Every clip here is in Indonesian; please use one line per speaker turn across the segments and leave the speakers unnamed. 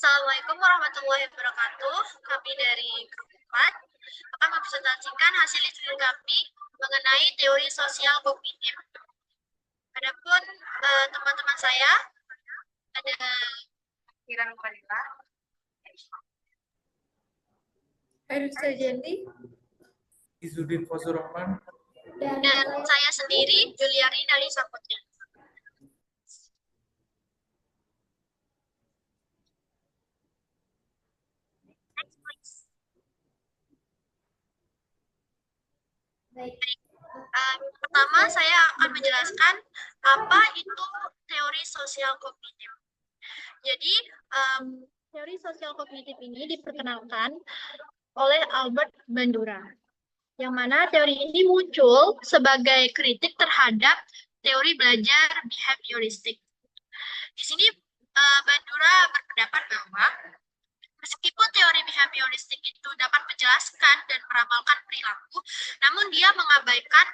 Assalamualaikum warahmatullahi wabarakatuh. Kami dari Keempat akan mempresentasikan hasil riset kami mengenai teori sosial kognitif. Adapun teman-teman saya ada Kiran Fadila,
Hairul Sajandi,
Izudin Fazur Rahman,
dan saya sendiri Juliari dari Saputra. Pertama, saya akan menjelaskan apa itu teori sosial kognitif. Jadi, teori sosial kognitif ini diperkenalkan oleh Albert Bandura, yang mana teori ini muncul sebagai kritik terhadap teori belajar behavioristik. Di sini Bandura berpendapat bahwa meskipun teori behavioristik itu dapat menjelaskan dan meramalkan perilaku, namun dia mengabaikan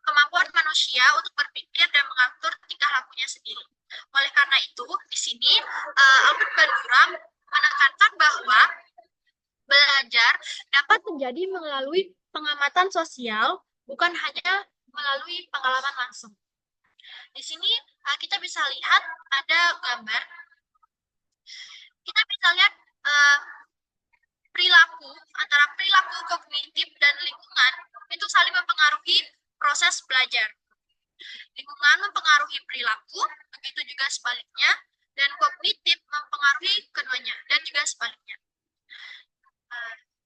kemampuan manusia untuk berpikir dan mengatur tingkah lakunya sendiri. Oleh karena itu, di sini Albert Bandura menekankan bahwa belajar dapat terjadi melalui pengamatan sosial, bukan hanya melalui pengalaman langsung. Di sini kita bisa lihat ada gambar. Kita bisa lihat perilaku antara perilaku kognitif dan lingkungan itu saling mempengaruhi proses belajar. Lingkungan mempengaruhi perilaku, begitu juga sebaliknya, dan kognitif mempengaruhi keduanya, dan juga sebaliknya.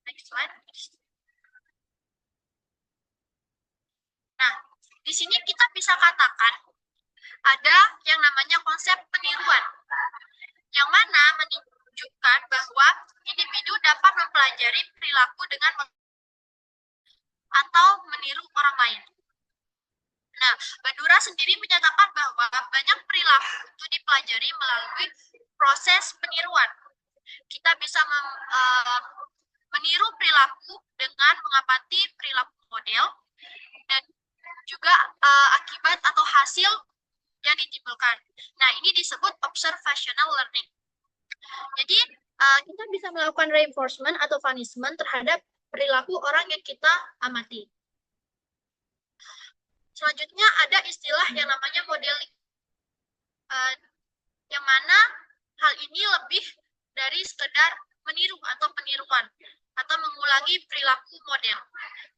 Next slide. Nah, di sini kita bisa katakan ada yang namanya konsep peniruan, yang mana menunjukkan bahwa individu dapat mempelajari perilaku dengan atau meniru orang lain. Nah, Bandura sendiri menyatakan bahwa banyak perilaku itu dipelajari melalui proses peniruan. Kita bisa meniru perilaku dengan mengamati perilaku model dan juga akibat atau hasil yang ditimbulkan. Nah, ini disebut observational learning. Jadi, kita bisa melakukan reinforcement atau punishment terhadap perilaku orang yang kita amati. Selanjutnya ada istilah yang namanya modeling, yang mana hal ini lebih dari sekedar meniru atau peniruan atau mengulangi perilaku model,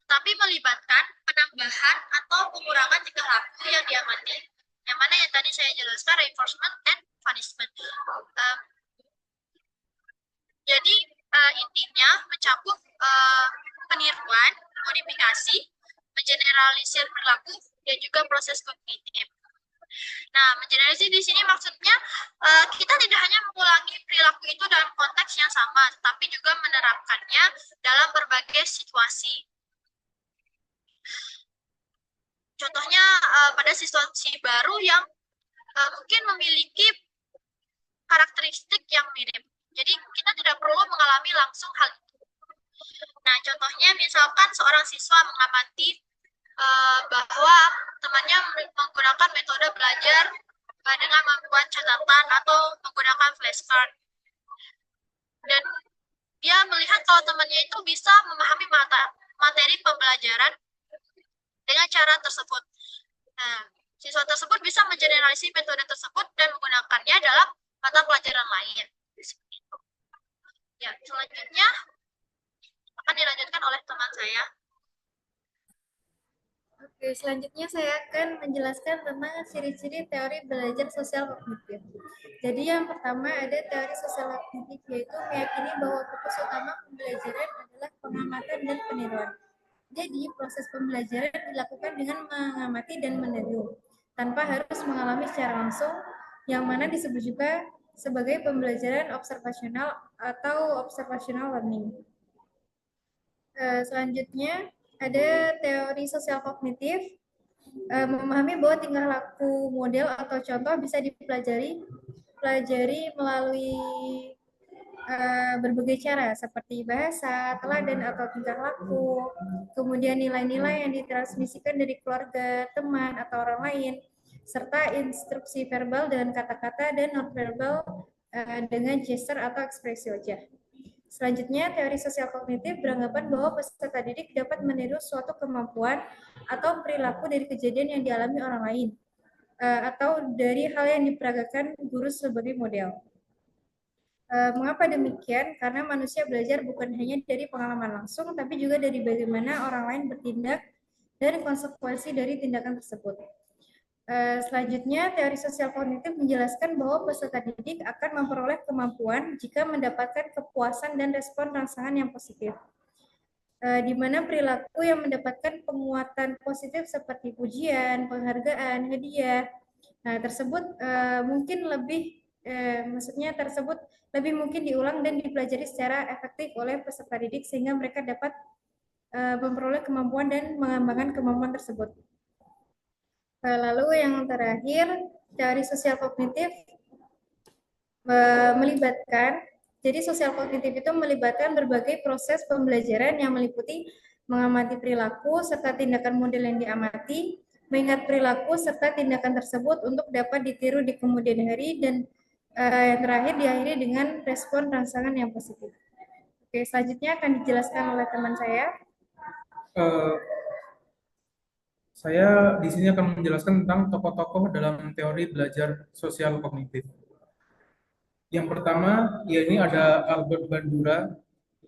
tapi melibatkan penambahan atau pengurangan tingkah laku yang diamati, yang mana yang tadi saya jelaskan reinforcement and punishment. Jadi intinya mencakup peniruan, modifikasi, mengeneralisir perilaku, dan juga proses kognitif. Nah, mengeneralisir di sini maksudnya kita tidak hanya mengulangi perilaku itu dalam konteks yang sama, tetapi juga menerapkannya dalam berbagai situasi. Contohnya pada situasi baru yang mungkin memiliki karakteristik yang mirip. Jadi kita tidak perlu mengalami langsung hal itu. Nah, contohnya misalkan seorang siswa mengamati bahwa temannya menggunakan metode belajar dengan membuat catatan atau menggunakan flashcard. Dan dia melihat kalau temannya itu bisa memahami materi pembelajaran dengan cara tersebut. Nah, siswa tersebut bisa mengeneralisir metode tersebut dan menggunakannya dalam mata pelajaran lain. Seperti itu. Ya, selanjutnya akan dilanjutkan oleh teman saya.
Oke, selanjutnya saya akan menjelaskan tentang ciri-ciri teori belajar sosial kognitif. Jadi yang pertama ada teori sosial kognitif, yaitu meyakini bahwa fokus utama pembelajaran adalah pengamatan dan peniruan. Jadi proses pembelajaran dilakukan dengan mengamati dan meniru, tanpa harus mengalami secara langsung, yang mana disebut juga sebagai pembelajaran observasional atau observational learning. Selanjutnya ada teori sosial kognitif, memahami bahwa tingkah laku model atau contoh bisa dipelajari melalui berbagai cara seperti bahasa, teladan atau tingkah laku, kemudian nilai-nilai yang ditransmisikan dari keluarga, teman atau orang lain, serta instruksi verbal dengan kata-kata dan nonverbal dengan gesture atau ekspresi wajah. Selanjutnya, teori sosial kognitif beranggapan bahwa peserta didik dapat meniru suatu kemampuan atau perilaku dari kejadian yang dialami orang lain, atau dari hal yang diperagakan guru sebagai model. Mengapa demikian? Karena manusia belajar bukan hanya dari pengalaman langsung, tapi juga dari bagaimana orang lain bertindak dan konsekuensi dari tindakan tersebut. Selanjutnya, teori sosial kognitif menjelaskan bahwa peserta didik akan memperoleh kemampuan jika mendapatkan kepuasan dan respon rangsangan yang positif, di mana perilaku yang mendapatkan penguatan positif seperti pujian, penghargaan, hadiah, nah tersebut mungkin lebih, maksudnya tersebut lebih mungkin diulang dan dipelajari secara efektif oleh peserta didik sehingga mereka dapat memperoleh kemampuan dan mengembangkan kemampuan tersebut. Lalu yang terakhir, teori sosial kognitif melibatkan, jadi sosial kognitif itu melibatkan berbagai proses pembelajaran yang meliputi mengamati perilaku serta tindakan model yang diamati, mengingat perilaku serta tindakan tersebut untuk dapat ditiru di kemudian hari, dan yang terakhir diakhiri dengan respon rangsangan yang positif. Oke, selanjutnya akan dijelaskan oleh teman saya.
Saya di sini akan menjelaskan tentang tokoh-tokoh dalam teori belajar sosial kognitif. Yang pertama, ini ada Albert Bandura.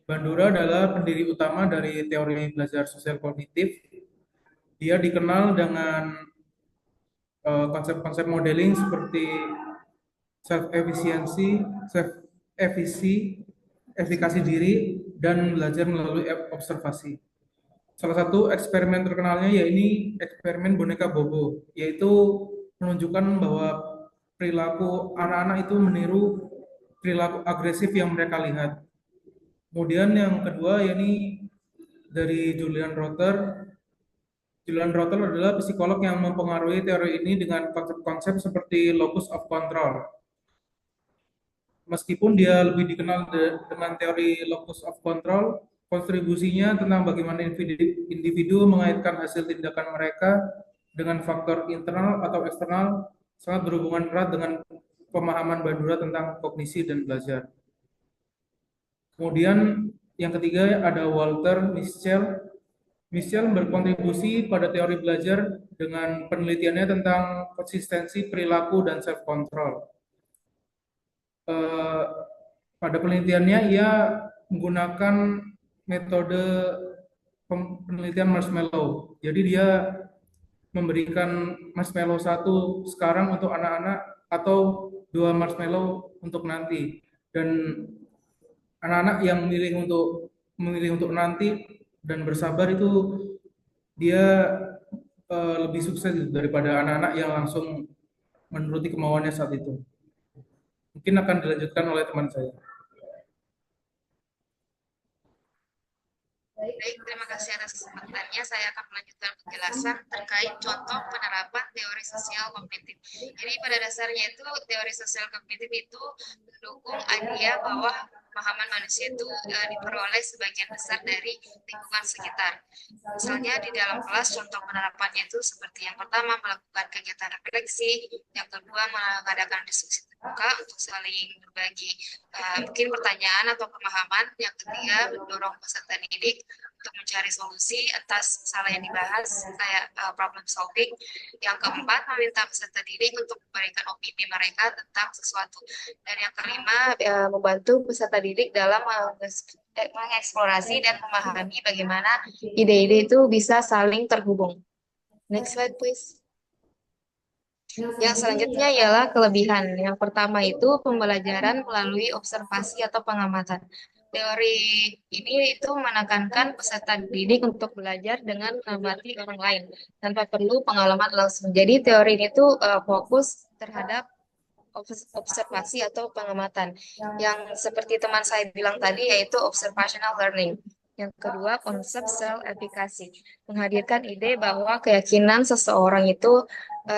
Bandura adalah pendiri utama dari teori belajar sosial kognitif. Dia dikenal dengan konsep-konsep modeling seperti self-efficiency, efikasi diri, dan belajar melalui observasi. Salah satu eksperimen terkenalnya yaitu eksperimen boneka Bobo, yaitu menunjukkan bahwa perilaku anak-anak itu meniru perilaku agresif yang mereka lihat. Kemudian yang kedua yakni dari Julian Rotter. Julian Rotter adalah psikolog yang mempengaruhi teori ini dengan konsep-konsep seperti locus of control. Meskipun dia lebih dikenal dengan teori locus of control, kontribusinya tentang bagaimana individu mengaitkan hasil tindakan mereka dengan faktor internal atau eksternal sangat berhubungan erat dengan pemahaman Bandura tentang kognisi dan belajar. Kemudian yang ketiga ada Walter Mischel. Mischel berkontribusi pada teori belajar dengan penelitiannya tentang konsistensi perilaku dan self-control. Pada penelitiannya ia menggunakan metode penelitian marshmallow. Jadi dia memberikan marshmallow satu sekarang untuk anak-anak atau 2 marshmallow untuk nanti. Dan anak-anak yang memilih untuk nanti dan bersabar itu dia lebih sukses daripada anak-anak yang langsung menuruti kemauannya saat itu. Mungkin akan dilanjutkan oleh teman saya.
Baik, terima kasih atas kesempatannya. Saya akan melanjutkan penjelasan terkait contoh penerapan teori sosial kognitif. Jadi pada dasarnya itu teori sosial kognitif itu mendukung idea bahwa pemahaman manusia itu diperoleh sebagian besar dari lingkungan sekitar. Misalnya di dalam kelas contoh penerapannya itu seperti yang pertama melakukan kegiatan refleksi, yang kedua mengadakan diskusi terbuka untuk saling berbagi mungkin pertanyaan atau pemahaman, yang ketiga mendorong peserta didik untuk mencari solusi atas masalah yang dibahas kayak problem solving, yang keempat meminta peserta didik untuk memberikan opini mereka tentang sesuatu, dan yang kelima membantu peserta didik dalam mengeksplorasi dan memahami bagaimana ide-ide itu bisa saling terhubung. Next slide please. Yang selanjutnya ialah kelebihan. Yang pertama itu pembelajaran melalui observasi atau pengamatan. Teori ini itu menekankan peserta didik untuk belajar dengan mengamati orang lain tanpa perlu pengalaman langsung. Jadi teori ini tuh fokus terhadap observasi atau pengamatan. Yang seperti teman saya bilang tadi yaitu observational learning. Yang kedua, konsep self-efficacy, menghadirkan ide bahwa keyakinan seseorang itu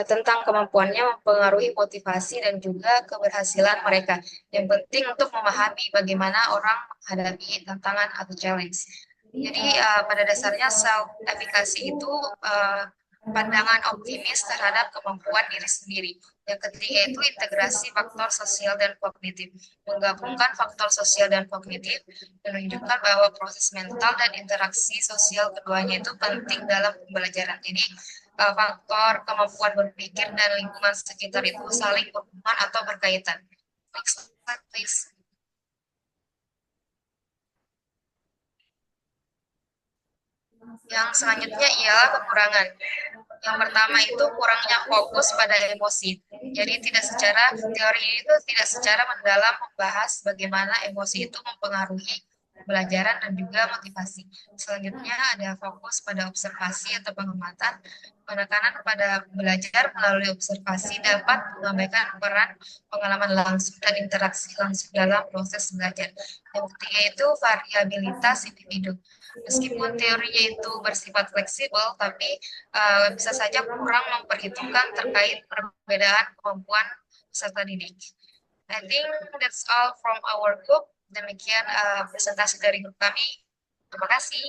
tentang kemampuannya mempengaruhi motivasi dan juga keberhasilan mereka. Yang penting untuk memahami bagaimana orang menghadapi tantangan atau challenge. Jadi pada dasarnya self-efficacy itu pandangan optimis terhadap kemampuan diri sendiri. Yang ketiga itu integrasi faktor sosial dan kognitif. Menggabungkan faktor sosial dan kognitif menunjukkan bahwa proses mental dan interaksi sosial keduanya itu penting dalam pembelajaran. Jadi, faktor kemampuan berpikir dan lingkungan sekitar itu saling berhubungan atau berkaitan. Next slide, please. Yang selanjutnya ialah kekurangan. Yang pertama itu kurangnya fokus pada emosi. Jadi teori itu tidak secara mendalam membahas bagaimana emosi itu mempengaruhi pembelajaran dan juga motivasi. Selanjutnya ada fokus pada observasi atau pengamatan. Penekanan pada belajar melalui observasi dapat mengabaikan peran pengalaman langsung dan interaksi langsung dalam proses belajar. Yang ketiga itu variabilitas individu. Meskipun teorinya itu bersifat fleksibel, tapi bisa saja kurang memperhitungkan terkait perbedaan kemampuan peserta didik. I think that's all from our group. Demikian presentasi dari grup kami. Terima kasih.